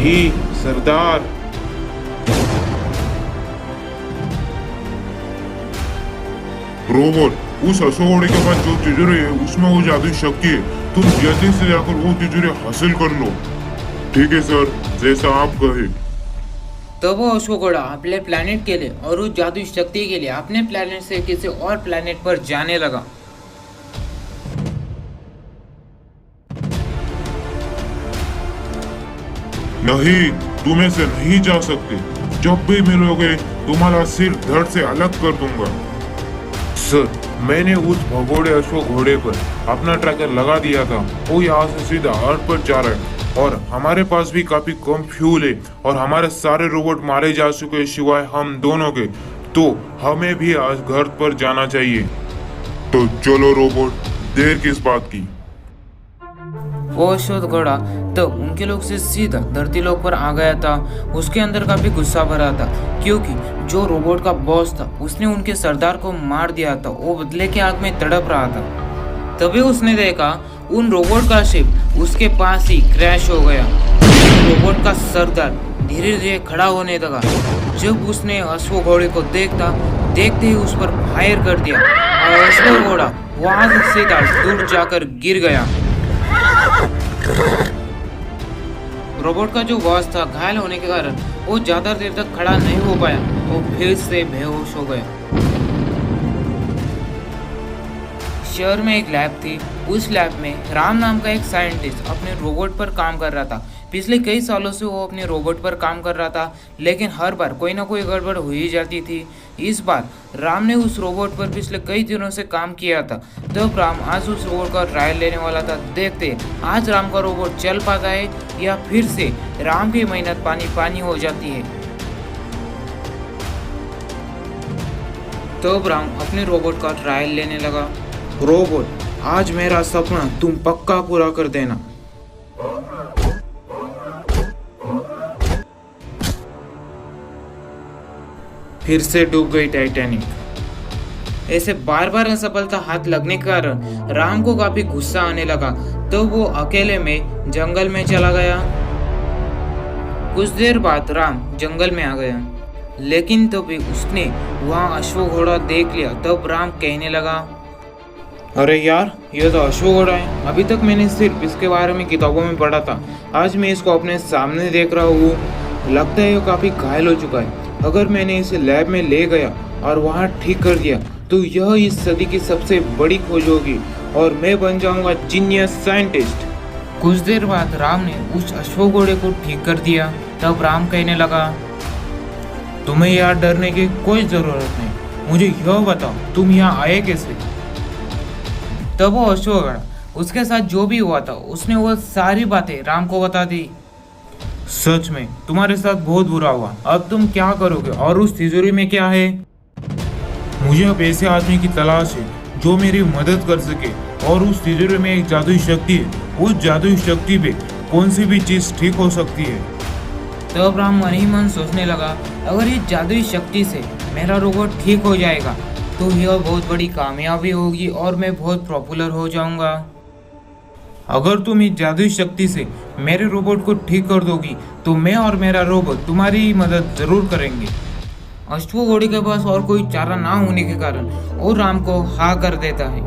नहीं सरदार। रोबोट, उस असोगोड़े के पास जो तिजोरी है उसमें वो जादुई शक्ति है। तुम जल्दी से जाकर वो तिजोरी हासिल कर लो। ठीक है सर, जैसा आप कहे। तो वो अश्वघोड़ा अपने प्लेनेट के लिए और उस जादुई शक्ति के लिए अपने प्लेनेट से किसी और प्लेनेट पर जाने लगा। नहीं, तुम ऐसे नहीं जा सकते। जब भी मिलोगे तुम्हारा सिर धड़ से अलग कर दूंगा। सर, मैंने उस भगोड़े अश्व घोड़े पर अपना ट्रैकर लगा दिया था। वो यहाँ से सीधा अर्थ पर जा रहा है और हमारे पास भी काफी कम फ्यूल है और हमारे सारे रोबोट मारे जा चुके हैं सिवाय हम दोनों के। तो हमें भी आज घर पर जाना चाहिए। तो चलो रोबोट, देर किस बात की। वो अश्वत्थ घोड़ा तो उनके लोग से सीधा धरती लोक पर आ गया था। उसके अंदर काफी गुस्सा भरा था क्योंकि जो रोबोट का बॉस था उसने उनके सरदार को मार दिया था। वो बदले की आग में तड़प रहा था। तभी उसने देखा उन रोबोट का शिप उसके पास ही क्रैश हो गया। रोबोट का सरदार धीरे धीरे खड़ा होने लगा। जब उसने अश्व घोड़े को देखते ही उस पर फायर कर दिया और अश्व घोड़ा वहां से सीधा दूर जाकर गिर गया। रोबोट का जो बॉस था घायल होने के कारण वो ज्यादा देर तक खड़ा नहीं हो पाया। वो फिर से बेहोश हो गया। शहर में एक लैब थी। उस लैब में राम नाम का एक साइंटिस्ट अपने रोबोट पर काम कर रहा था। पिछले कई सालों से वो अपने रोबोट पर काम कर रहा था, लेकिन हर बार कोई ना कोई गड़बड़ हो ही जाती थी। इस बार राम ने उस रोबोट पर पिछले कई दिनों से काम किया था। तब राम आज उस रोबोट का ट्रायल लेने वाला था। देखते आज राम का रोबोट चल पाता है या फिर से राम की मेहनत पानी पानी हो जाती है। तब राम अपने रोबोट का ट्रायल लेने लगा। रोबोट, आज मेरा सपना तुम पक्का पूरा कर देना। फिर से डूब गई टाइटैनिक। ऐसे बार बार असफलता हाथ लगने के कारण राम को काफी गुस्सा आने लगा। तो वो अकेले में जंगल में चला गया। कुछ देर बाद राम जंगल में आ गया, लेकिन तभी उसने वहाँ अश्व घोड़ा देख लिया। तब राम कहने लगा, अरे यार, ये तो अश्व घोड़ा है। अभी तक मैंने सिर्फ इसके बारे में किताबों में पढ़ा था। आज मैं इसको अपने सामने देख रहा हूँ। लगता है ये काफी घायल हो चुका है। अगर मैंने इसे लैब में ले गया और वहाँ ठीक कर दिया तो यह इस सदी की सबसे बड़ी खोज होगी और मैं बन जाऊंगा जीनियस साइंटिस्ट। कुछ देर बाद राम ने उस अश्व घोड़े को ठीक कर दिया। तब राम कहने लगा, तुम्हें यार डरने की कोई जरूरत नहीं। मुझे यह बताओ, तुम यहाँ आए कैसे? तब वो अश्व घोड़ा उसके साथ जो भी हुआ था उसने वो सारी बातें राम को बता दी। सच में तुम्हारे साथ बहुत बुरा हुआ। अब तुम क्या करोगे और उस तिजोरी में क्या है? मुझे अब ऐसे आदमी की तलाश है जो मेरी मदद कर सके और उस तिजोरी में एक जादुई शक्ति है। उस जादुई शक्ति पे कौन सी भी चीज ठीक हो सकती है। तब राम मन ही मन सोचने लगा, अगर इस जादुई शक्ति से मेरा रोबोट ठीक हो जाएगा तो यह बहुत बड़ी कामयाबी होगी और मैं बहुत पॉपुलर हो जाऊंगा। अगर तुम इस जादुई शक्ति से मेरे रोबोट को ठीक कर दोगी तो मैं और मेरा रोबोट तुम्हारी मदद जरूर करेंगे। अश्व घोड़े के पास और कोई चारा ना होने के कारण वो राम को हाँ कर देता है।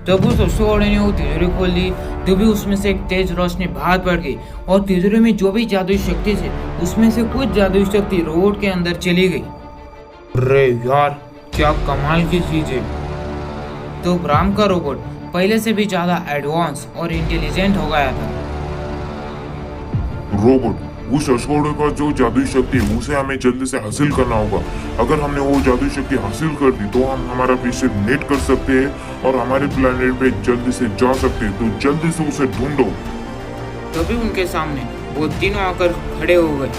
तब उस अश्व घोड़े ने वो तिजोरी खोल दी। तभी उसमें से एक तेज रोशनी बाहर बढ़ गई और तिजोरी में जो भी जादुई शक्ति थी उसमें से कुछ जादुई शक्ति रोबोट के अंदर चली गई। अरे यार, क्या कमाल की चीज है। तो राम का रोबोट पहले से भी ज्यादा एडवांस और इंटेलिजेंट हो गया था। रोबोट, उस अश्वघोड़े का जो जादुई शक्ति है उसे हमें जल्दी से हासिल करना होगा। अगर हमने वो जादुई शक्ति हासिल कर दी तो हम हमारा पीछे नेट कर सकते हैं और हमारे प्लेनेट पे जल्दी से जा सकते हैं। तो जल्दी से उसे ढूंढो। तभी उनके सामने वो तीनों आकर खड़े हो गए।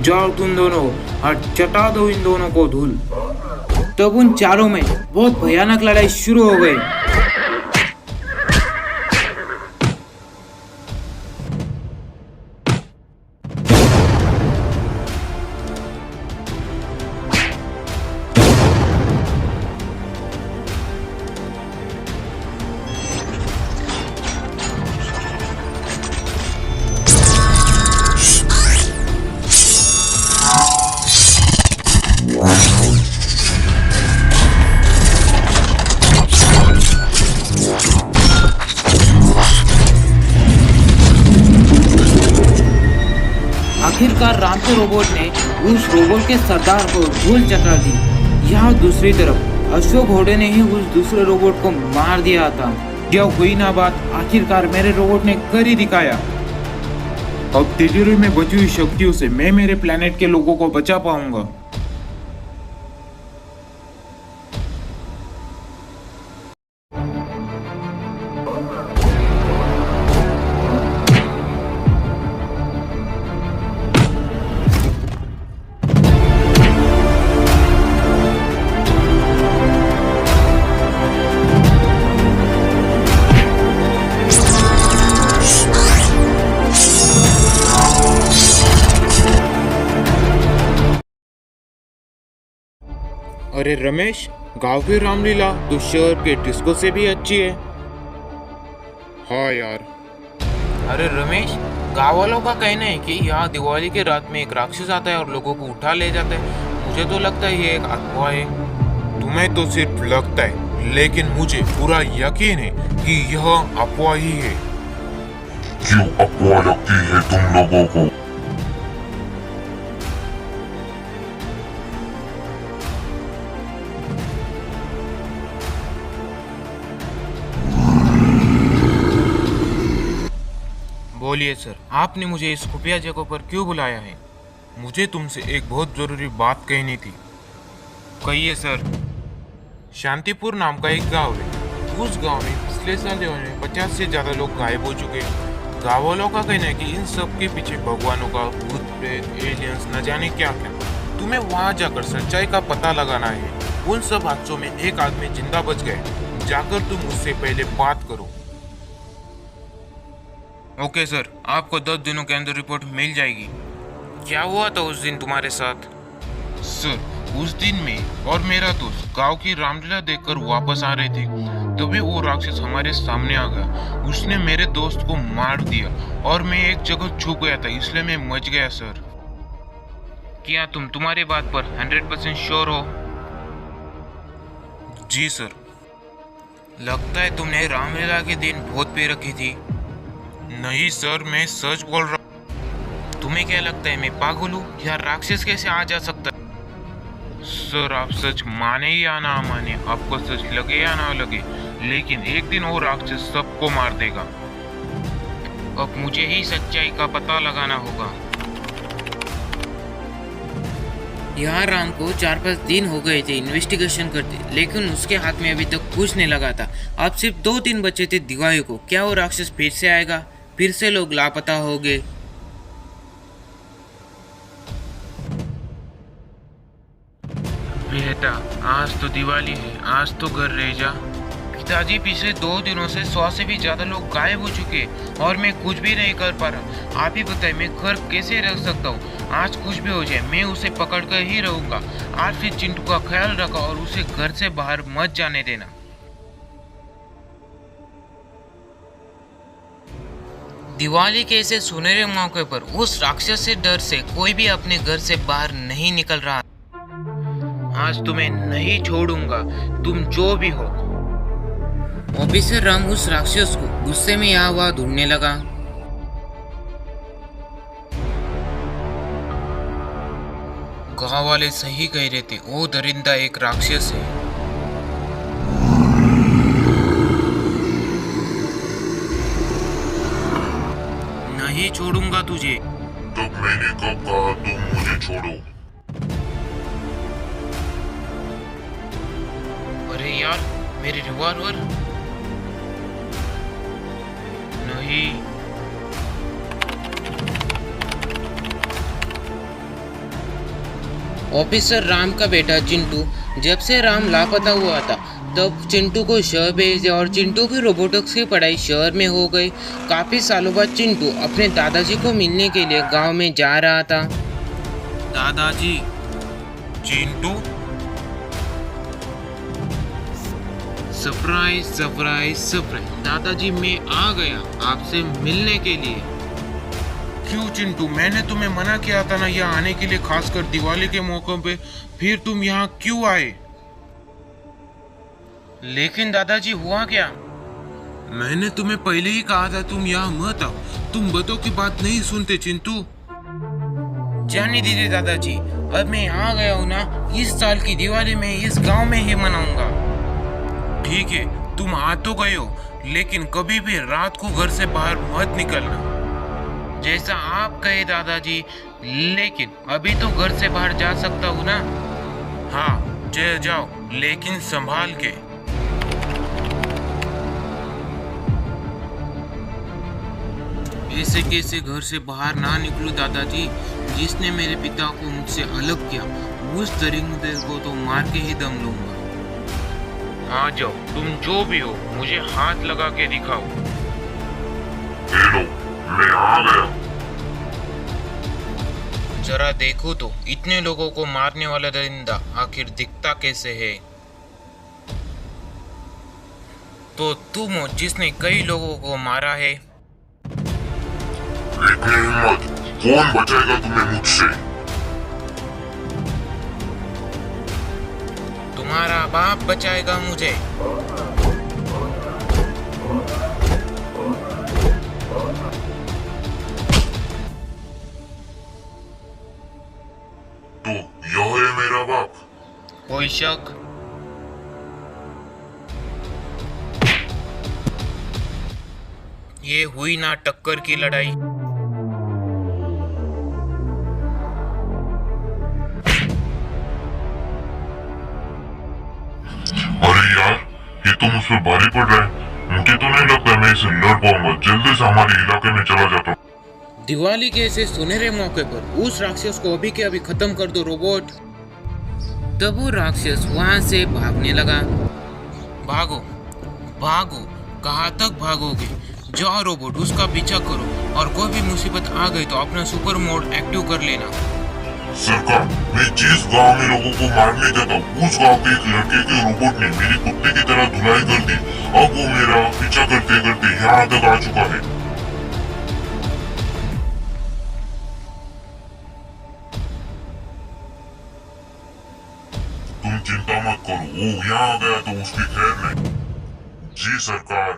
जाओ तुम दोनों और चटा दो इन दोनों को धूल। तब उन चारों में बहुत भयानक लड़ाई शुरू हो गई। आखिरकार राम के रोबोट ने उस रोबोट के सरदार को धूल चटा दी। यहाँ दूसरी तरफ अशोक घोड़े ने ही उस दूसरे रोबोट को मार दिया था। यह हुई ना बात, आखिरकार मेरे रोबोट ने कर ही दिखाया। अब तिजोरी में बची हुई शक्तियों से मैं मेरे प्लेनेट के लोगों को बचा पाऊंगा। अरे रमेश, गांव की रामलीला तो शहर के डिस्को से भी अच्छी है। हाँ यार। अरे रमेश, गाँव वालों का कहना है कि यहाँ दिवाली के रात में एक राक्षस आता है और लोगों को उठा ले जाता है। मुझे तो लगता है ये एक अफवाह है। तुम्हें तो सिर्फ लगता है, लेकिन मुझे पूरा यकीन है कि यह अफवाह ही है। क्यों अफवाह लगती है तुम लोगों को? बोलिए सर, आपने मुझे इस खुफिया जगह पर क्यों बुलाया है? मुझे तुमसे एक बहुत जरूरी बात कहनी थी। कहिए सर। शांतिपुर नाम का एक गांव है। उस गांव में पिछले साल में 50 से ज्यादा लोग गायब हो चुके हैं। गाँव वालों का कहना है कि इन सब के पीछे भगवानों का भूत प्रेत, एलियंस, न जाने क्या क्या। तुम्हें वहां जाकर सच्चाई का पता लगाना है। उन सब हादसों में एक आदमी जिंदा बच गए। जाकर तुम उससे पहले बात करो। ओके सर, आपको 10 दिनों के अंदर रिपोर्ट मिल जाएगी। क्या हुआ था उस दिन तुम्हारे साथ? सर, उस दिन में और मेरा दोस्त गांव की रामलीला देखकर वापस आ रहे थे, तभी वो राक्षस हमारे सामने आ गया। उसने मेरे दोस्त को मार दिया और मैं एक जगह छुप गया था, इसलिए मैं मच गया सर। क्या तुम तुम्हारी बात पर 100% श्योर हो? जी सर। लगता है तुमने रामलीला के दिन भूत पी रखी थी। नहीं सर, मैं सच बोल रहा। तुम्हें क्या लगता है मैं पागल हूँ या राक्षस कैसे आ जा सकता? सर, आप सच माने या ना माने, आपको सच लगे या ना लगे, लेकिन एक दिन वो राक्षस सबको मार देगा। अब मुझे ही सच्चाई का पता लगाना होगा। यहाँ राम को 4-5 दिन हो गए थे इन्वेस्टिगेशन करते, लेकिन उसके हाथ में अभी तक कुछ नहीं लगा था। अब सिर्फ 2 दिन बचे थे दिवाली को। क्या वो राक्षस फिर से आएगा? फिर से लोग लापता हो गए। बेटा, आज तो दिवाली है, आज तो घर रह जा। पिताजी, पिछले 2 दिनों से 100 से भी ज्यादा लोग गायब हो चुके और मैं कुछ भी नहीं कर पा रहा। आप ही बताइए, मैं घर कैसे रख सकता हूँ? आज कुछ भी हो जाए, मैं उसे पकड़ कर ही रहूंगा। आज फिर चिंटू का ख्याल रखा और उसे घर से बाहर मत जाने देना। दिवाली के ऐसे सुनहरे मौके पर उस राक्षस से डर से कोई भी अपने घर से बाहर नहीं निकल रहा। आज तुम्हें नहीं छोड़ूंगा, तुम जो भी हो। ऑफिसर राम उस राक्षस को गुस्से में यहाँ वहाँ ढूंढने लगा। गाँव वाले सही कह रहे थे, वो दरिंदा एक राक्षस है। नहीं छोड़ूंगा तुझे। तब मैंने कब कहा तुम मुझे छोड़ो? अरे यार, मेरी रिवॉल्वर नहीं। ऑफिसर राम का बेटा चिंटू जब से राम लापता हुआ था तब चिंटू को शहर भेज दिया और चिंटू की रोबोटिक्स की पढ़ाई शहर में हो गई। काफी सालों बाद चिंटू अपने दादाजी को मिलने के लिए गांव में जा रहा था। दादाजी। चिंटू? सरप्राइज सरप्राइज सरप्राइज, दादाजी मैं आ गया आपसे मिलने के लिए। क्यों चिंटू, मैंने तुम्हें मना किया था ना यहाँ आने के लिए, खासकर दिवाली के मौके पे, फिर तुम यहाँ क्यों आए? लेकिन दादाजी हुआ क्या? मैंने तुम्हें पहले ही कहा था तुम यहाँ मत आओ। तुम बतों की बात नहीं सुनते चिंटू। जाने दीजिए दादाजी, अब मैं यहाँ गया हूँ ना, इस साल की दिवाली में इस गांव में ही मनाऊंगा। ठीक है, तुम आ तो गए हो, लेकिन कभी भी रात को घर से बाहर मत निकलना। जैसा आप कहे दादाजी, लेकिन अभी तो घर से बाहर जा सकता हूँ ना। हाँ चले जाओ, लेकिन संभाल के। ऐसे कैसे घर से बाहर ना निकलूं दादाजी, जिसने मेरे पिता को मुझसे अलग किया, उस दरिंदे को तो मार के ही दम लूंगा। आ जाओ, तुम जो भी हो, मुझे हाथ लगा के दिखाओ। हेलो, मैं आ गया। जरा देखो तो, इतने लोगों को मारने वाला दरिंदा आखिर दिखता कैसे है। तो तुम हो जिसने कई लोगों को मारा है। इतनी हिम्मत, कौन बचाएगा तुम्हें मुझसे? तुम्हारा बाप बचाएगा मुझे। तो यह है मेरा बाप। कोई शक? ये हुई ना टक्कर की लड़ाई। अरे यार, ये तो मुझ पर भारी पड़ रहा है। मुझे तो नहीं लगता मैं इसे लड़ पाऊंगा। जल्दी से हमारे इलाके में चला जाता हूँ। दिवाली के ऐसे सुनहरे मौके पर उस राक्षस को अभी के अभी खत्म कर दो रोबोट। तब वो राक्षस वहां से भागने लगा। भागो भागो, कहाँ तक भागोगे? जाओ रोबोट, उसका पीछा करो, और कोई भी मुसीबत आ गई तो अपना सुपर मोड एक्टिव कर लेना। सरकार, मैं जिस गांव में लोगों को मारने जाता हूँ, उस गांव के एक लड़के के रोबोट ने मेरी कुत्ते की तरह धुलाई कर दी। अब वो मेरा पीछा करते करते यहाँ तक आ चुका है। तुम चिंता मत करो, वो यहाँ आ गया तो उसकी खैर नहीं। जी सरकार।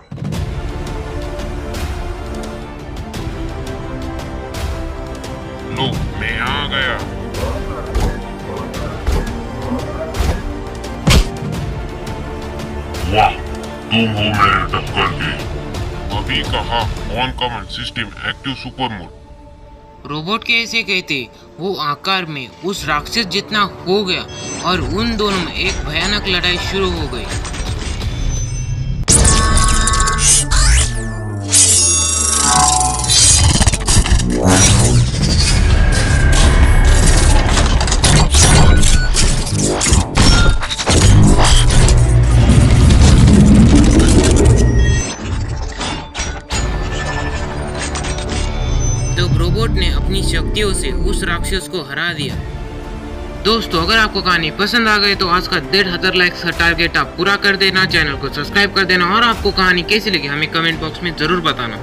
लो, मैं आ गया। वाह, तुम हो मेरे टक्कर के। अभी कहा on command system active super mode. Robot के ऐसे कहते वो आकार में उस राक्षस जितना हो गया, और उन दोनों में एक भयानक लड़ाई शुरू हो गई। रोबोट ने अपनी शक्तियों से उस राक्षस को हरा दिया। दोस्तों, अगर आपको कहानी पसंद आ गई तो आज का 1,500 लाइक्स का टारगेट आप पूरा कर देना, चैनल को सब्सक्राइब कर देना, और आपको कहानी कैसी लगी हमें कमेंट बॉक्स में जरूर बताना।